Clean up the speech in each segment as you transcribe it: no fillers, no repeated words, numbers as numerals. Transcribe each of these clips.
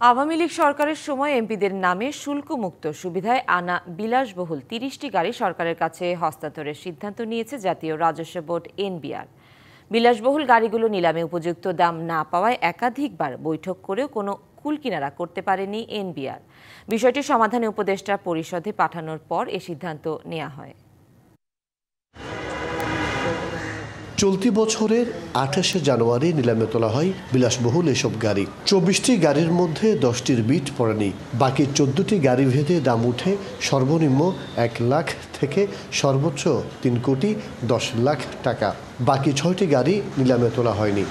আওয়ামী লীগ সরকারের সময় এমপিদের নামে শুল্কমুক্ত সুবিধায় আনা বিলাসবহুল ৩০টি গাড়ি সরকারের কাছে হস্তান্তরের সিদ্ধান্ত নিয়েছে জাতীয় রাজস্ব বোর্ড এনবিআর। বিলাসবহুল গাড়িগুলো নিলামে উপযুক্ত দাম না পাওয়ায় একাধিকবার বৈঠক করেও কোনো কুলকিনারা করতে পারেনি এনবিআর। বিষয়টি সমাধানে উপদেষ্টা পরিষদে পাঠানোর পর এ সিদ্ধান্ত নেওয়া হয়। চলতি বছরের ২৮শে জানুয়ারি নিলামে তোলা হয় বিলাসবহুল এসব গাড়ি। ২৪টি গাড়ির মধ্যে ১০টির বিট পড়েনি। বাকি ১৪টি গাড়ি ভেদে দাম উঠে সর্বনিম্ন ১ লাখ থেকে সর্বোচ্চ ৩,১০,০০,০০০ টাকা। বাকি ৬টি গাড়ি নিলামে তোলা হয়নি।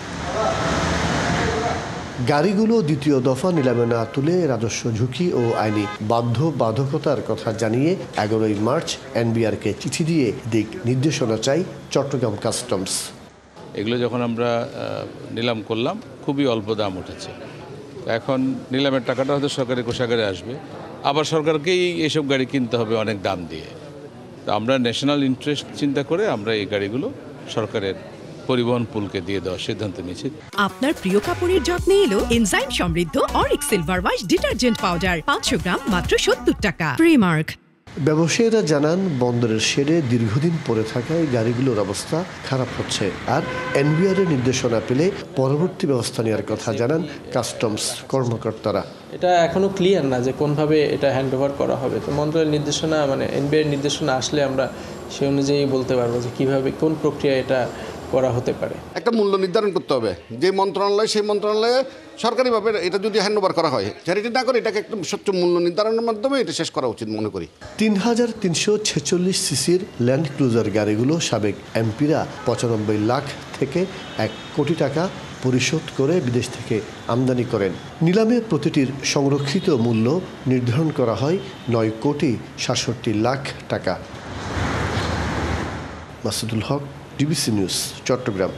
গাড়িগুলো দ্বিতীয় দফা নিলামে না তুলে রাজস্ব ঝুঁকি ও আইনি বাধ্যবাধকতার কথা জানিয়ে ১১ই মার্চ এনবিআরকে চিঠি দিয়ে দিক নির্দেশনা চাই চট্টগ্রাম কাস্টমস। এগুলো যখন আমরা নিলাম করলাম খুবই অল্প দাম উঠেছে। এখন নিলামের টাকাটা হয়তো সরকারি কোষাগারে আসবে, আবার সরকারকেই এইসব গাড়ি কিনতে হবে অনেক দাম দিয়ে। তো আমরা ন্যাশনাল ইন্টারেস্ট চিন্তা করে আমরা এই গাড়িগুলো সরকারের পরিবহন পুলকে দিয়ে দেওয়ার সিদ্ধান্ত নিয়েছি। আপনার প্রিয় কাপড়ের যত্নে এলো এনজাইম সমৃদ্ধ Arik silver wash detergent powder ৫০০ গ্রাম মাত্র ৭০ টাকা। প্রিমার্ক। ব্যবসায়ীরা জানান বন্দরের শেডে দীর্ঘদিন পড়ে থাকায় গাড়িগুলোর অবস্থা খারাপ হচ্ছে, আর এনবিআরের নির্দেশনা পেলে পরবর্তী ব্যবস্থা নেওয়ার কথা জানান কাস্টমস কর্মকর্তারা। এটা এখনো ক্লিয়ার না যে কোনভাবে এটা হ্যান্ডওভার করা হবে। তো মন্ত্রণালয়ের নির্দেশনা এনবিআর নির্দেশনা আসলে আমরা সেই অনুযায়ী বলতে পারবো যে কিভাবে কোন প্রক্রিয়া এটা করা হতে পারে। একটা মূল্য নির্ধারণ করতে হবে, যে মন্ত্রণালয় সেই মন্ত্রণালয়ে সরকারিভাবে এটা যদি হ্যান্ডওভার করা হয়, চ্যারিটি না করে এটাকে একদম স্বচ্ছ মূল্য নির্ধারণের মাধ্যমে এটা শেষ করা উচিত মনে করি। ৩,৩৪৬ সিসির ল্যান্ড ক্রুজার গাড়িগুলো সাবেক এমপিরা ৯৫ লাখ থেকে ১ কোটি টাকা পরিশোধ করে বিদেশ থেকে আমদানি করেন। নিলামে প্রতিটির সংরক্ষিত মূল্য নির্ধারণ করা হয় ৯,৬৭,০০,০০০ টাকা। মাসুদুল হক, ডিবিসি নিউজ, চট্টগ্রাম।